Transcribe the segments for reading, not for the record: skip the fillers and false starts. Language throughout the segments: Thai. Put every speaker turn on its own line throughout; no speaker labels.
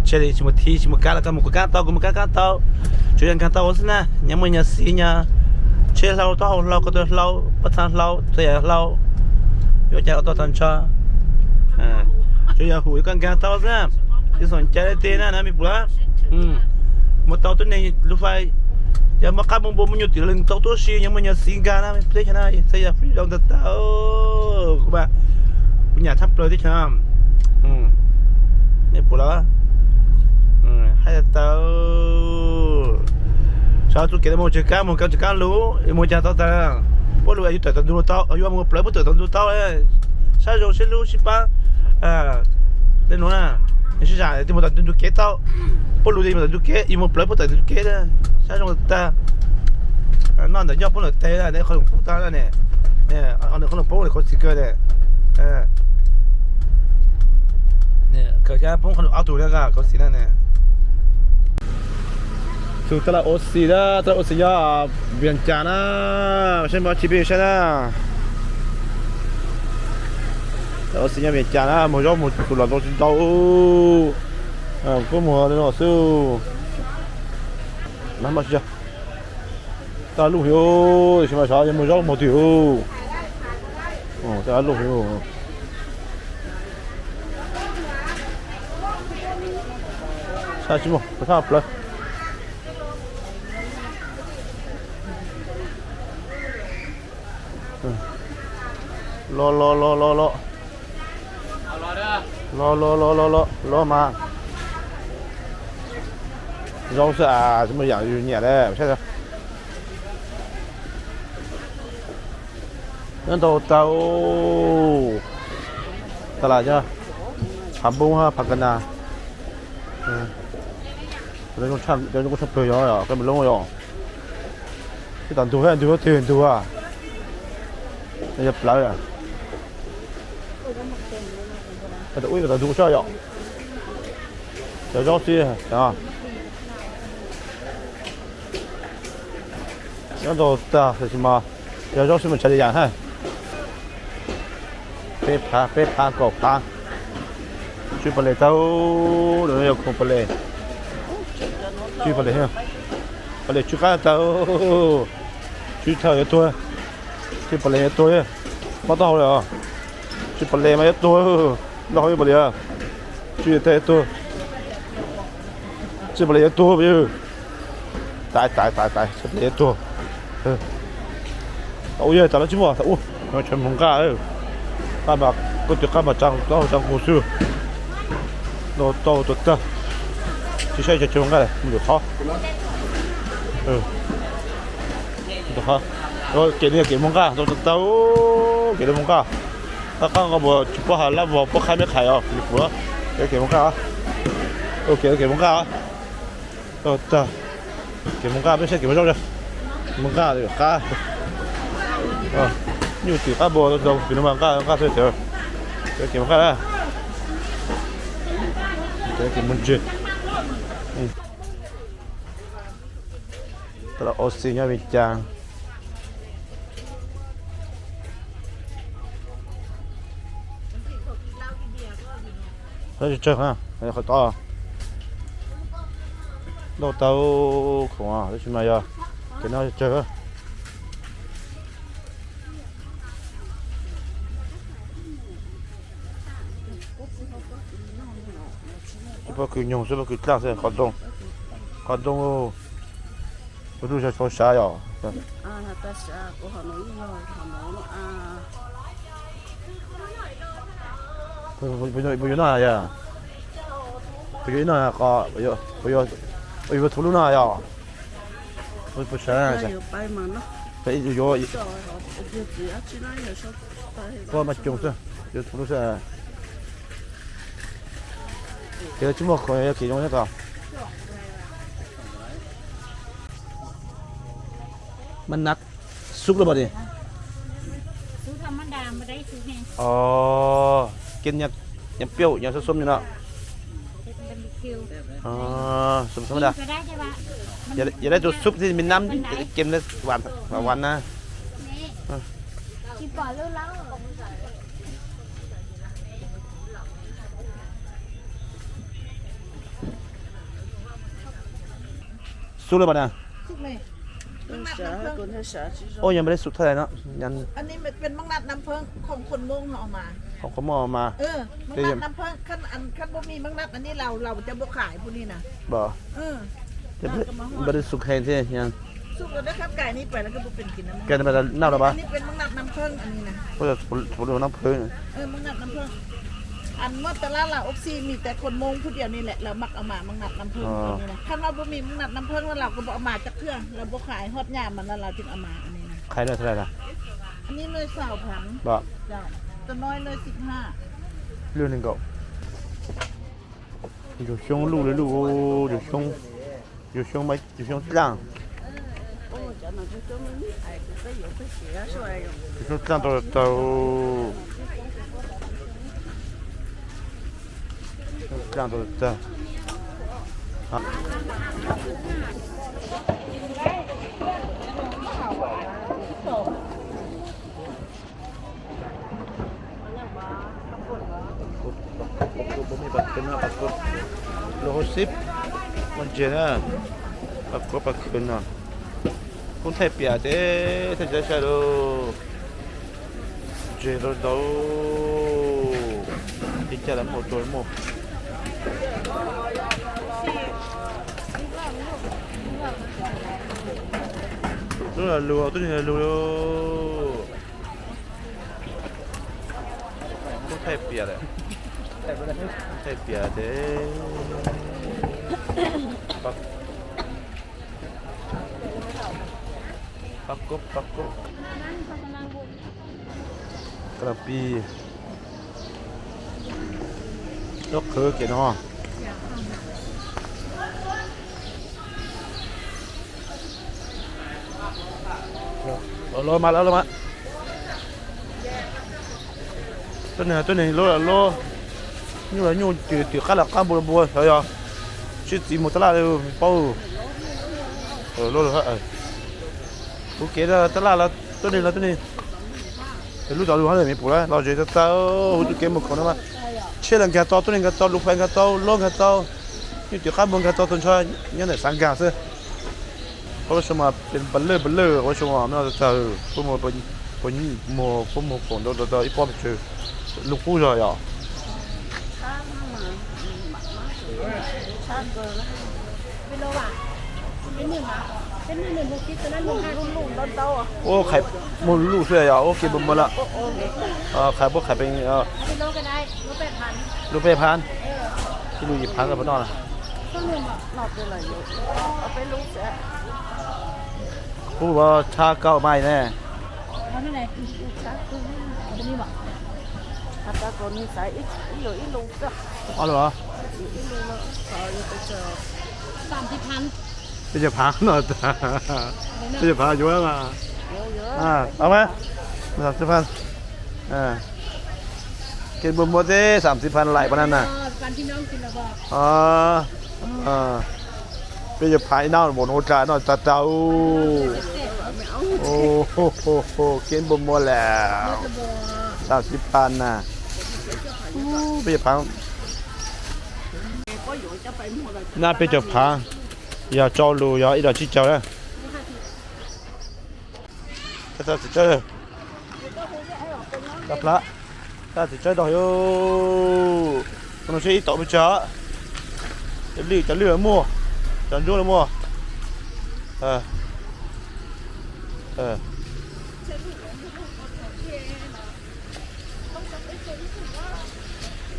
cari cuma ti cuma kala kamu kata kamu kata cuyan kata osna nyamanya sinya cel lau tau lau kata lau patan lau saya lau yo cak kata tanca cuyan hu kan kata osnaที่สนใจเต้นะนะมีปุ๊ละมาต่อตัวนี้ลูกไฟยังมาขับมึงบนมันอยู่ติดลึงต่อตัวชียังมันยังสิงกันนะไม่ได้ชนะเสียฟรีดองต่อต่อกูบ้ากูอยากทำเลยที่ชนะนี่ปุ๊ละให้ต่อชาวตุเกียร์มันจะการมันก็จะการรู้มันจะต่อต่อพวกเราอายุต่อต่อดูต่ออายุมันเปล่าพวกต่อต่อดูต่อใช่เราใช่รู้ใช่ปะเล่นโน่นนะไม่ใช่จ่ายที่มันตัดดูเกตเอาพวกรู้ที่มันตัดดูเกตอีมันเปล่าพวกตัดดูเกตนะใช่ตรงนั้นนั่นแต่ยอดพวกเราเตะนะเนี่ยเขาหลงพูดตาแล้วเนี่ยเอาเนี่ยเขาหลงโป๊ะเลยเขาสิเกิดเนี่ยเนี่ยเกิดจากพวกเขาเอาตัวเนี่ยก็เขาสินั่นเนี่ยสุดท้ายโอซีนะตลาดโอซียาเวียนจันทร์นะไม่ใช่มาชิบิใช่ไหม我时间没讲啦，没要没做了东西到，不么的老师，那么去，大路哟，什么啥也没要没丢，大路哟，啥什么不差不了，รอรอมาเรา是啊，什么养鱼年的，现在人都到ตลาดจ้ะผักบุ้งฮะผักกันนาเดี๋ยวก็ชับเลยอ่ะก็มันลงอ่ะที่ตอนดูให้ดูก็ตื่นดูอ่ะนี่จะปลาอ่ะแต่อุ้ยแต่ดูช่วยอ่ะเดี๋ยวจ้องสิอ่ะยังตัวตา是什么เดี๋ยวจ้องสิมันใช้ได้ยังฮะเป๊ะพากบพาช่วยไปเลยเต้าเดี๋ยวคงไปเลยช่วยไปเลยฮะไปเลยช่วยกันเต้าช่วยเท่าเยอะตัวช่วยไปเลยตัวไม่ต้องเลยอ่ะช่วยไปเลยมาเยอะตัวเราไม่ไปเลยอ่ะช่วยเท่าตัวช่วยไปเลยตัวไปเลยตายช่วยไปเลยตัวโอ้ยแต่ละชั่วโมงโอ้ย全蒙嘎干嘛？我就干嘛张故事，到的，接下来就这种干嘞，没有好，都好，我给蒙嘎，都给蒙嘎，他刚刚不好，那我不开没开啊，你服了，给蒙嘎啊，给蒙嘎啊，的，给蒙嘎，别先给我绕着，蒙嘎这个嘎，nhiều tiểu cá bò đâu thì nó mang cá thôi chờ cái kiểu cá đó cái kiểu mình chơi đó là oxy nha Việt Trang thôi chơi ha này khỏi to đâu tao không à thế mà giờ cái nó chơi不给用是不给干噻，好冻哦，不都是从啥呀？
那但是我好容易了，好忙了啊。
不有那呀？不有那个，不有吐露那呀？不是啊？
有白忙了。
有。我嘛就是有吐露噻。cái chúng một khối kỳ trong hết rồiมันนักซุปหรือเปล่าดิ
ซุปธรรมดาไม่ได้ซุปแห้ง
อ๋อกินยังเปรี้ยวยังส้มๆอยู่เนาะอ๋อซุปธรรมดาอย่าได้ตัวซุปที่มีน้ำเค็มเลยหวานนะ
กินปอดแล้ว
สุกเลยป่ะเนี่ย
สุกเลยมังนัด
Sa
น้ำผึ้ง
con sa chi
โอ้ยังไม่ได้สุกเท่าไหร่เนาะยัน
อันนี้มันเป็นมังนัดน้ำผึ้งของคนมงเขาเอามา
ของเขาหมอมา
มังนัดน้ำผึ้งขั้นบ่มีมังนัดอันนี้เราจะบ่ขายพวกนี้นะ
บ่
เออ
จะไม่ได้สุกแห้งที่ยัง
สุกแล้วนะครับไก่นี่ไปแล้วก็บ่เป็นกินนะ
แกจะมาเน่าหรอปะ
อันนี้เป็นมังนัดน้ำผึ้งอันนี้นะ
เพราะผมดูน้ำพึ่ง
มังนัดน้ำผึ้งอันเมื่อตลาดเราออกซีมีแต่คนมงผู้เดียวนี่แหละเรามักเอามามังนัดน้ำผึ้งอันนี้นะถ้าเราบ่มีมังนัดน้ำผึ้งแล้วเราก็บ่เอามาจากเครื่องเราบ่ขายฮอดยามมันแล้วเราจึงเอามาอันนี้นะ
ใครได้เท่าไหร่ล่ะ
อันนี้เลย20,000
บ่
เจ้าตัวน้อยเลย15
เรื่องหนึ่งก็อยู่ช่วงลูกเลยลูกอยู่ช่วงไม่อยู่ช่วงล่าง
ô cho nó cho mình ai cũng phải dùng phải xỉa xoay
อยู่ช่วงล่างตัวผมมีบัตรเป็นนะบัตรก็โลสิบมันเจนะบัตรก็บัตรเป็นนะคนไทยเปียเด้ถ้าจะใช้ดูเจอดูที่จะละหมดตัวหมดตัวละลูตัวนี้ลูคนไทยเปียเลยไทยเปียเด้ปักกบกระปียกคือเกี่ยนห้อโลมาแล้วมาตัวนี้โลนี่ว่ายูตีข้าหลักข้ามบัวใช่ไหมชื่อจีมุตลาเลยเป้าโลฮะโอเคแล้วตลาดแล้วตัวนี้รู้จักรู้ฮะเลยไม่ปุ๊บแล้วเราจะเต้าหุ่นเกมมุกคนนั้นมาเชื่อเรื่องแกต่อตัวนี้แกต่อลูกแฟนแกต่อลงแกต่อนี่ตีข้ามบนแกต่อต้นชายยังไงสังกัดซิเพราะว่าสมัยเป็นบัลเลอร์ว่าสมัยมันจะพวกมันเป็นคนโดอีป้อมเชื่อลูกผู้ชายอ่ะ
sát cơ lắm
เป็นโลว่ะเป็น1,000 ตัวนั้น1,500
ลูกๆต้นๆ
โอ้ไข่หมดลูกเสียอ่ะโอ้กินบนมาละไข่พวกไข่เป็น
เป็นโลก็ได้โล8,000
ลูกเป้พันที่ลูกหยิบพันกับพ่อนอนอ่ะ
ต้นหนึ่งอ่ะ
nọt cho là nhiều ở cái lúc sẽ
ผู้ว่าชาเก้าไม่แน่
เอาที่ไหน
sát cơ
ตัวนี้บอก
ta còn như phải ít luôn đó
อ๋อเหรอ
ít luôn đó rồi tôi chờ
30,000
ไม่จะพังหน่อยไม่จะพังอยู่แล้วมา
nhớ
เอาไหม30,000กินบนหมดได้30,000ไหลปะนั่นน่ะ
ปันพี่น้องกินแล้วบอก
ไม่จะพังเน่าบนหัวใจเน่าตาเต้าโอ้โหกินบนหมดแล้ว30,000น่ะไม่จะพัง
có vụ cho phải mua là
น่าไปจะพังอย่าเจ้าลูอย่าอีดาชี้เจ้าเลยถ้าจะเจอรับละถ้าจะเจอดอกโย่คนใช้ต่อไปจ้าจะเลือกมั่วจะยุ่งเลยมั่ว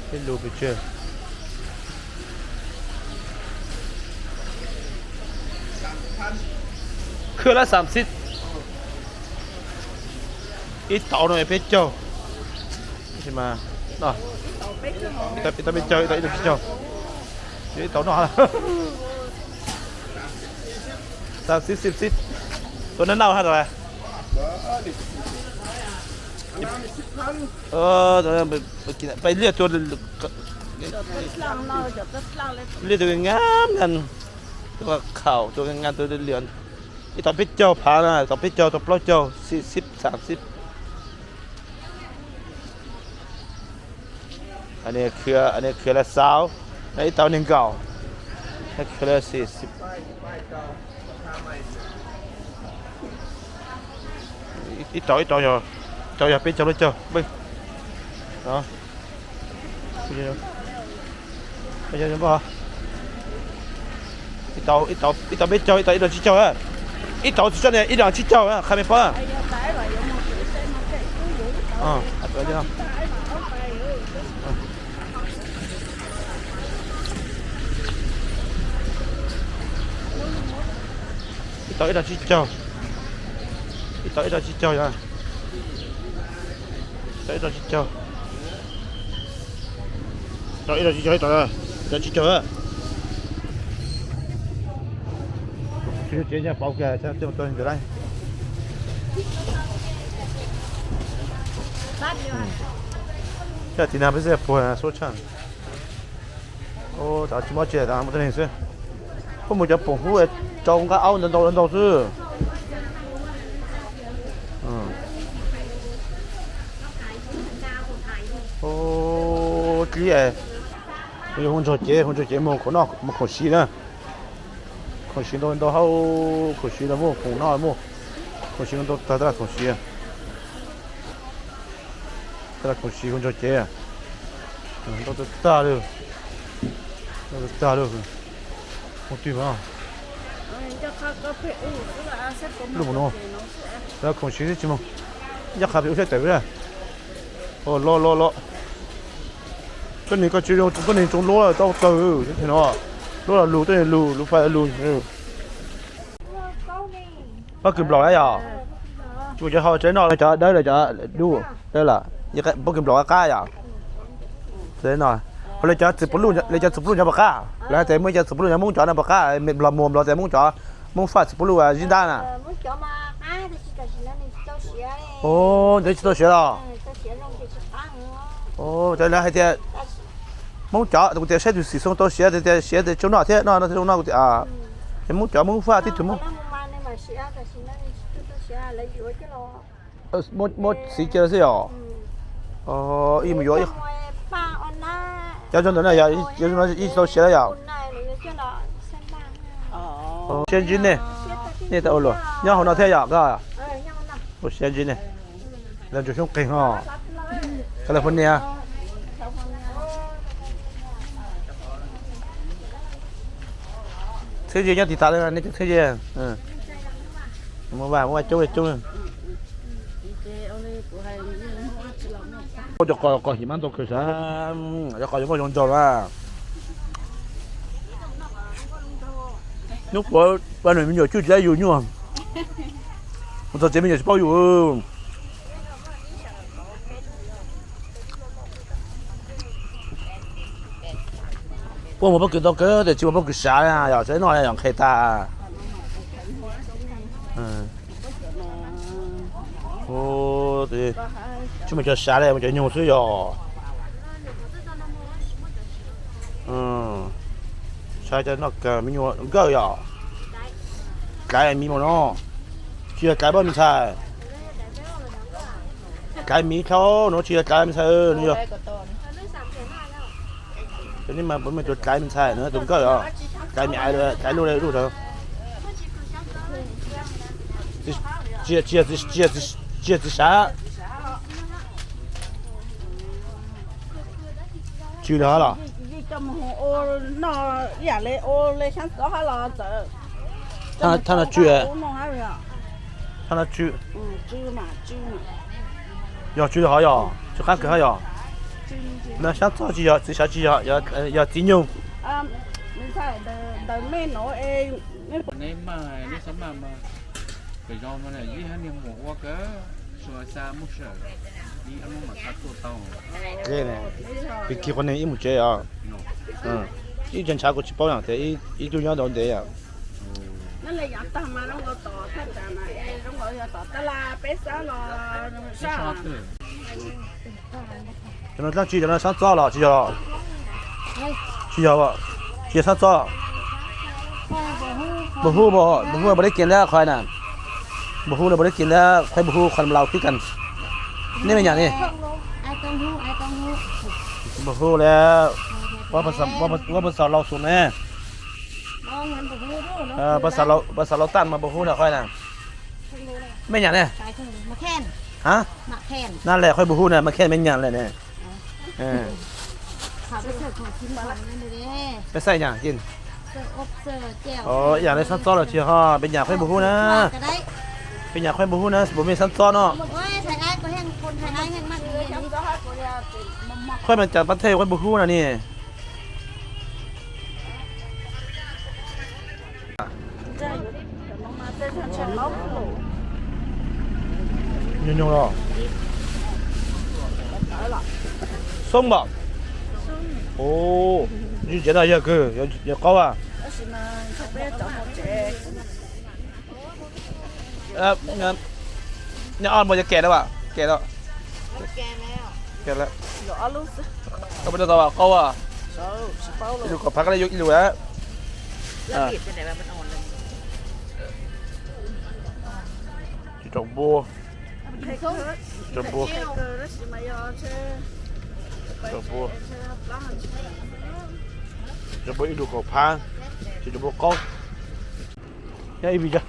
ให้ลูกไปเจอคือละ30อีเต่าหน่อยเพชรเจ้าใช่ไหมเนาะแต่เพชรเจ้าแต่เพชรเจ้าอีเต่าหน่อย30ตัวนั้นเน่าเท่าไหร่ตัวนั้นไปกินไปเรียกตัว
lăng lo cho tất lăng lên
เรียกตัวงามกันตัวเข่าตัวงามตัวเหลืองอีต่อเพชรเจ้าผานะต่อเพชรเจ้าต่อปล้อเจ้า40 30อันนี้คือละสาวในเตาหนึ่งเก่าอันนี้คือละ40 ít tỏi rồi bên trong lên chờ bên đó bây giờ nó ít tỏi bên trong ít tỏi chỉ chờ á ít tỏi chỉ cho này ít tỏi chỉ chờ á khai mấy phá tỏi đi không ít tỏi chỉ chờ ít tỏi chỉ chờ nha tỏi chỉ chờ tỏi chỉ chờ tỏi chỉ chờ chưa chế nha bao kìa cho tôi từ đây thì nào bây giờ phù số chân ô đã chỉ mất chuyện đã mất tiền rồi không một giờ bổng hú trong cái áo lần đầu chứ ô cái ấy bây giờ không cho chế một con xí nữa con xí đâu hao con xí là mua con nào mua con xí đâu ta con xí ta con xí không cho chế à đâu ta được một tí mà lúc nào ta con xí chứ mà chắc là bị uống tới rồi ô lo cái này có chỉ đâu cái này trong lúa là tao từ thế nào lúa là lúa tới lúa phải là lúa bắt kịp lòi à chú cho họ chế nó cho đấy là cho đu đây là như cái bắt kịp lòi cá à thế nào họ lấy cho chụp luôn cho bạc cá lấy thế mới cho chụp luôn cho muốn cho nó bạc cá mình làm mồm rồi thế muốn cho muốn phát chụp luôn à dính đan à ô đấy tôi xé rồi ô đây là hai thế muốn chó tụi tôi sẽ được sử dụng tôi sẽ để chỗ nào thế nó chỗ nào thì à em muốn chó muốn pha thì tụi muốn xí chơi gì à im rồi cho nó này giờ cho nó ít tôi sẽ là sen chín này này tao rồi nhau họ nào thế à cả sen chín này làm chủ trong kinh ha California thế gì nhá thì ta đây là thế gì mua vào chung có hiểm ăn tôi cứ sao có những cái giống trò là lúc đó ban này mình nhiều chút giá nhiều nhung một giờ chế mình nhiều bao nhiêu bố một bữa cứ đâu cứ để chịu một bữa cứ xả à, giờ thế nói là làm khai ta, ô thì chúng mình cho xả đây mình cho nhiều thứ rồi, xả cho nó cả mình nhiều gỡ rồi, cái mình mà nó, chia cái bao mình xài, cái mình thâu nó chia cái mình xài nữa. Thế nhưng mà mình chuột cái mình xài nữa đừng có rồi cái mẹ rồi cái luôn đây luôn rồi chia xả chưa đó là他那锯他那锯要锯的好要就看可好要那想做就要自下去要金融
mình phải đợi mấy nỗi em
nên mà đi sống mà phải do mà này đi hai niệm một qua cái xóa xa mất sợ đi ăn mà sát tổ tàu
cái này bị kia con này ít một chế à ít chân chả có chỉ bảo养thế ít chủ yếu đâu đấy à
nó là giặt tao mà nó có tỏ thật là này nó gọi là tỏ ta la bé sao là sao
cho nó chỉ cho nó sáng rõ là chỉ cho chỉ sáng rõ bố hú bố đấy kiến ra khoai nè bố hú là bố đấy kiến ra khoai bố hú khoai lào tí cần nên mình nhận đi bố hú làว่าภาษาเราสูงแน่
มองมันบ่ฮู้รู้เนาะ
ภาษาเราตั้นมาบ่ฮู้น่ะค่อยน่ะไม่หยังเนี่ย
ขายเครื่องมาแค่น
ฮะ
มาแค่น
นั่นแหละค่อยบ่ฮู้น่ะมาแค่แม่นหยังแหละเนี่ยเออ
เขาไปเสิร์ฟของกินวันนั้นเลยเด้
ไปใส่หยังกิน
เสิร์ฟอบเสิร์ฟแจ่ว
อ๋ออย่างในสั้นๆแล้วเชียวฮะเป็นหยังค่อยบ่ฮู้นะ
ก็ได้
เป็นหยังค่อยบ่ฮู้นะบ่มีสั้นๆเนาะ
โอ้ยไทยอ้ายก็แห้งคนไทยอ้ายแห้งมากเลยนี่
ค่อยมันจากประเทศค่อยบ่ฮู้นะนี่ยุ่งๆหรอส้มบ่โอ้你觉得要个要高啊？你按摩就给了吧？给了。给了。
有阿鲁斯，
都不知道吧？高啊！
手是包了。
一路拍个来一路啊！啊。去找波，找波，找波。จะไปดูเขาพังจะไปก้อนยังอีกจ้ะ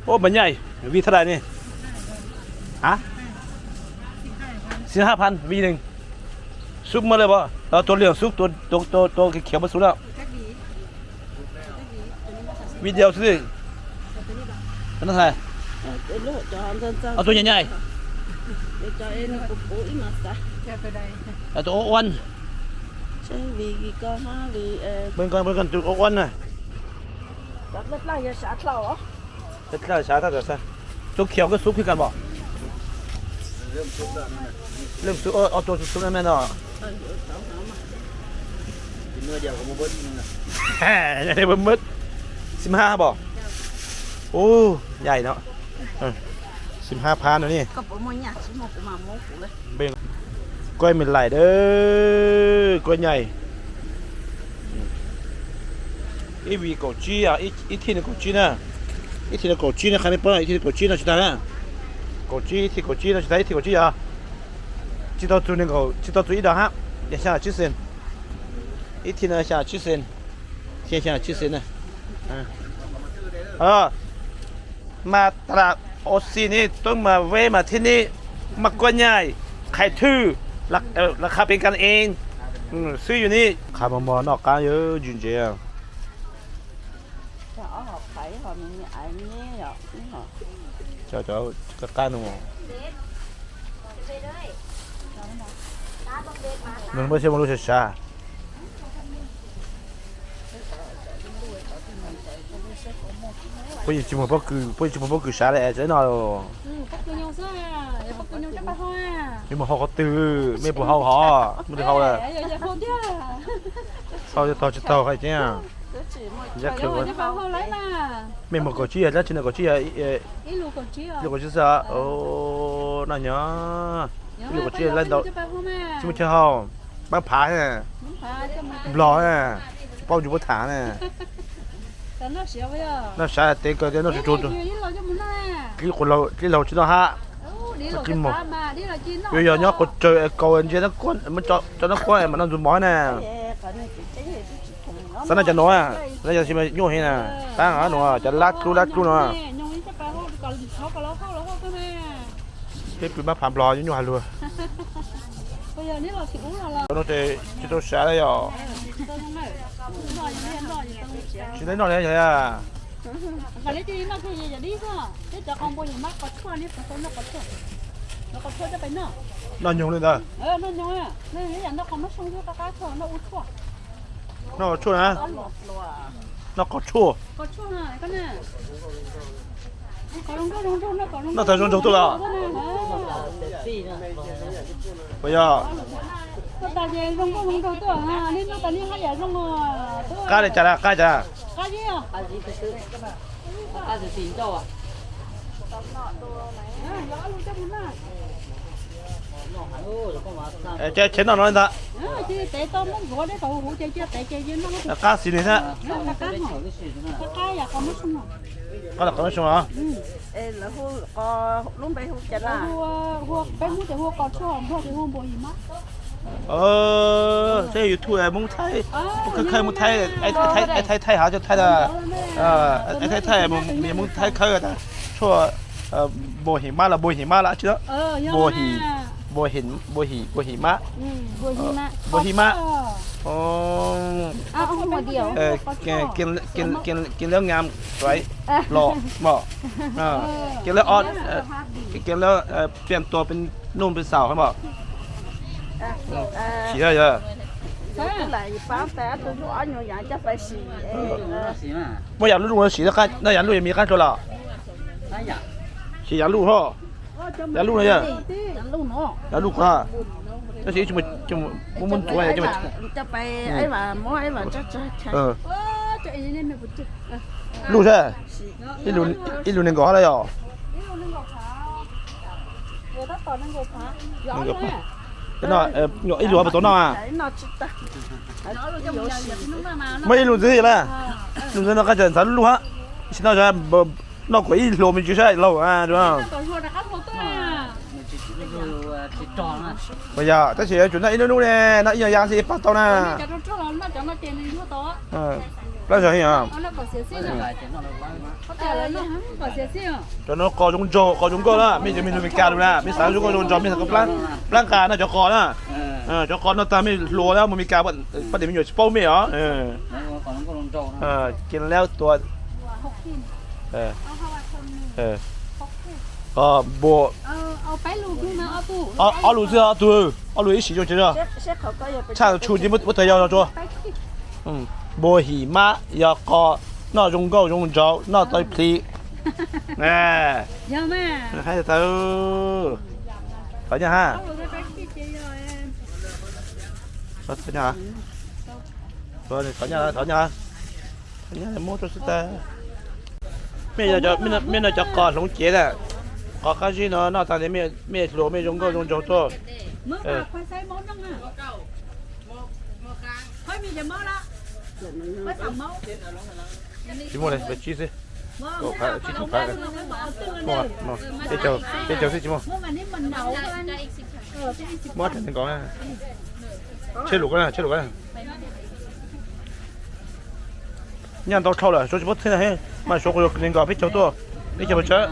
โอ้มันใหญ่วีเท่าไรนี่ฮะ15,000วีหนึ่งซุปมาเลยบ่เราตัวเหลืองซุปตัวเขียวมาสุดแล้ววีเดียวสิเป็นเท่าไหร่เอาตัวใหญ่ๆเอาตัวอ้วน
Chứ vì con ha vì
เบิ่งก่อนตัวอ้วนน่ะ
rất rất là giờ xả lẩu á.
เฮ็ดแล้วช้าถ้าจะซะตัวเขียวก็ซุปคือกันบ่เริ่มซุปเอาตัวซุปนั่นแม่นเนาะกินเนื้อเดียวก็บ่เบิดนึงน่ะแหมยังได้บ่หมด15บ่โอ้ใหญ่เนาะ15,000แล้วนี่
Có bộ môi nhạc chỉ một của mà mốt của lên.
เบ่งกล้วยมีหลายเด้อกล้วยใหญ่อีวีโกจีอ่ะอีที่นี่โกจีนะอีที่นี่โกจีนะใครไม่เปิดอีที่นี่โกจีนะชิดานะโกจีที่โกจีนะชิดาอีที่โกจีอ่ะ知道做那个知道做一道哈也下7升一天呢下7升先下7升呢มาตลาดโอซีนี่ต้องมาเวมาที่นี่มักกล้วยใหญ่ไข่ทื่อราคาเป็นกันเองซื้ออยู่นี่ขายมอนอกกาเยอะจริงๆ
Cho họ phải họ mình ai nhé rồi.
cho cái cá nó mình mới xem một lúc xa bây giờ chỉ một bữa cứ xa lại thế nào rồi
bắt cứ nhau sao à bắt cứ nhau chắc bắt thôi à
nhưng mà họ có từ mấy bữa họ mới được họ là
giờ không chứ
sau cho tao hay chứ
Cứ chỉ một
chắc
giờ
chưa
giờ không lấy mà
mình một cái chi à, trên này có chi à,
ít lù còn chi à
lúc có chi sao, ô, nó nhớ, lúc có chi lên đầu, chứ chưa không, bác phá nè, lò nè, bao nhiêu bữa thả nè, nó sai tiền cái nó trốn rồi, cái lầu chứ nó hạ, cái một, bây giờ nhớ có chơi cầu anh chơi nó quấn, mới cho nó quấn mà nó dùng mỏi nè. Sao nó cho nó à? Nó cho xem nhô hay nè, tăng ở nó cho lát cu nó. Cái bị bắt phạm lò với nhô hà luôn.
Bây giờ nếu là chịu là
Nó thì chỉ tôi xả đấy rồi. Chỉ đến nó đấy vậy à?
Phải lấy tiền nó thì giờ đi sao? Thế cho con bôi mắt có chua đi, nó có chua. Nó có chua cho phải nó.
Nó nhung lên rồi.
Nó nhung à. Nên cái nó không nó xuống cho cá thôi, nó uống chua.
Nó có chua hả? Nó có chua.
Có chua hả? Cái này.
Nó thấy rong tôi à? Bây giờ.
Tại vì rong tôi à, nên nó tại vì hay rong tôi.
Cá này chả là cá chả.
Cá gì à?
Cá gì xỉn đâu à?
Chế chế nó nói ta.
Tế tôm nó gọi đấy cậu hủ chơi chưa tế chơi với nó.
Cá xì này thế.
Cá à còn mất xong
Cá là có xong hả?
Ê là hú có lúc bây hú chả là.
Hú bé muốn thì hú còn chua hú thì hú bồi gì mất.
这有土哎，蒙泰，开蒙泰，泰好就泰的，泰蒙泰开的，说บ่หิมะละเชื่อบ่หิมะ
บัวหิมะ
บ่หิมะอ๋อ
เอาหัวเดียว
กินแล้วงามสวยหล่อเหมาะกินแล้วออดกินแล้วเปลี่ยนตัวเป็นนุ่มเป็นสาวให้บอก洗了呀，
lại bán té tôi nói nhiều dạng chắc phải xì
我养鹿我洗了看，那养鹿也没看错了，洗养鹿哈，养鹿了呀，
luôn nữa
养鹿哈，那洗就munตัว呀就
จะไปไอ้ว่าหมอไอ้ว่าจะใช่
จะอีนี่ไม่บุจิ
鹿噻，一路能搞好了哟，
เดี๋ยวถ้าต่อนั่งโกฟ้าย้อนเลย
那一路不多呢啊，
nó chết ta nó luôn
อย่าพี่นุ่งมา
没一路自己了，路上那个人咱路哈，现在说不那过一路没就是路啊，对吧？
ต่อชัวร์นะครับผมตัว
bây giờ ta sẽ chuyển lại luôn nè nó giờ giang sẽ bắt tao nè
จะต้องช่วยเรามาจะมาเตียนในทั่วโต๊ะ
bây giờ hiểu không
เอาแล้วก็เสียสิ้นเขาแต่แล้วเนาะก็เสียสิ้น
cho nó có chúng cô đó mình mình cà được nè mình sáng chúng cô chúng cho mình có plan cà nó cho con nè cho con nó ta mình lúa đó mình cà bận bắt điểm mình nhiều bao mì đóกินแล้วตัวก็บัว
เอาไปลูกขึ้นมาเอาตู้
เอาลูกเสื้อตัวเอาลูก一起就行了
sẽ khẩu có giờ
唱出节不得要做บัวหิมะยาก็น่าจงก็จงเจ้าน่าต่อยพลีแน่
เยอะแม่
ให้เธอต่อยยังฮะ
เอาลูกไปขี้เกียจ
ต่อยยังต่อยยังmua cho sitä bây giờ cho cò lông chế nè cò cá gì nó tại vì mẹ lúa mẹ dùng cho thôi
เมื่อคอยใส่หม้อนั่งอ่ะค่อยมีจะหม้อละไม่ทำหม้อ
chỉ mua này về chi gì
หม้อ
cò
ไม่
phải
เอา
chi
ลง
phải
ไปลงไปบอกเอาตื้อ
mua
เลย
mua để chờ gì mua
เมื่อวันนี้มันเหนากันที่สิบ
mua thì có nè chơi lục cái này nhăn tao trâu rồi số chỉ bắt thế này mà số của mình có biết cháu tôi đi chờ chờ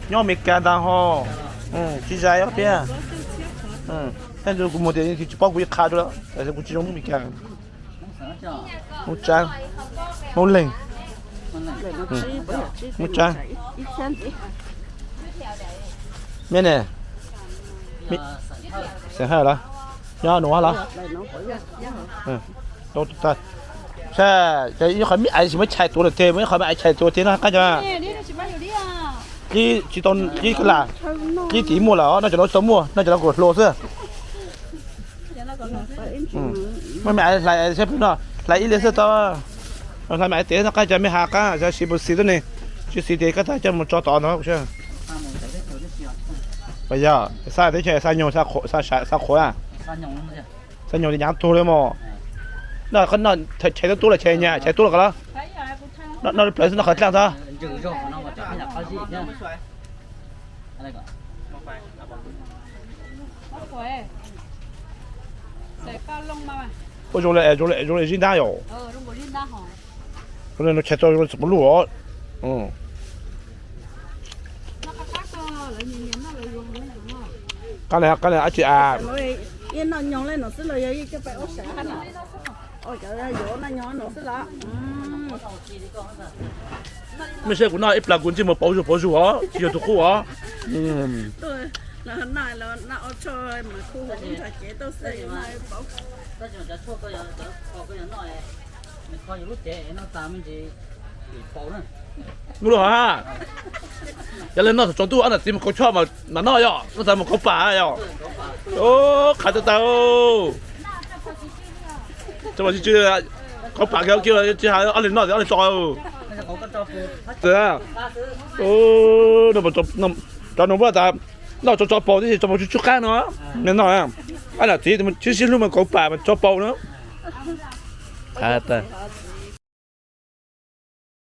nhau mình cả đang ho chỉ dài ở bên但是我们就包括卡住了，但是我其中没干，我粘，我冷，我粘，咩呢？咩？成海了，要弄好了，都在，这一会没爱什么菜多了点，没还没爱菜多点了，看着。
เนี่ยนี่สิบวันอยู่ดิอ่ะ
chỉ tốn chỉ cái là chỉ tí mua là nó cho nó sớm mua nó cho nó gột lô xưa mấy mẹ lại xếp nó lại ít lên xưa to lại mẹ té nó cái cho mấy hạt á cho xí bột xí đó này chứ xí té cái ta cho một cho to nó chứ bây giờ sai thế chơi sai nhiều sai khổ à sai nhiều thì nhám tu đấy mà nó con nó chạy tu là chạy nhà chạy tu là cái đó
ใช้อะไรกูทำ
nó lấy nó khởi trang ra
เอาไว้ใส่ปลาลงมา
我用来人家有
ลงบนลิ้นด้าหอม
用来chạy做用怎么录哦嗯
แล้วก็ตักก็เลยเย็นๆน่าเลยลงเลยเนาะ
cái này chị à
nói yên nó nhon lên nó sẽ lời gì cho phải ốp sáng hả ôi trời ơi vỗ nó nhon nó sẽ là
ไม่ใช่กูน่าไอ้ปลากุนที่มา保住อ๋อที่อยู่ทุกคู่อ๋อ
tôi là hôm nay là nó ở chơi mà khu vực cũng phải chế tôi xây này bảo
รู้หรอฮะอย่าเล่นนอกจากตัวอันนั้นที่มันเขาชอบมาหน้าย่อนั่นแต่มันเขาป่าย่อโอ้ขาดตัวเต่าจะมาชื่อเขาป่าเขาเกี่ยวจะหาอะไรนอกอะไรจอยเจ้าโอ้นั่นมันจอนุ่มว่าแต่นอกจากจอปอที่จะมาชุกกันเนาะนั่นหน่อยอันนั้นที่มันชื่อลูกมันเขาป่ามันจอปอเนาะขาดแต่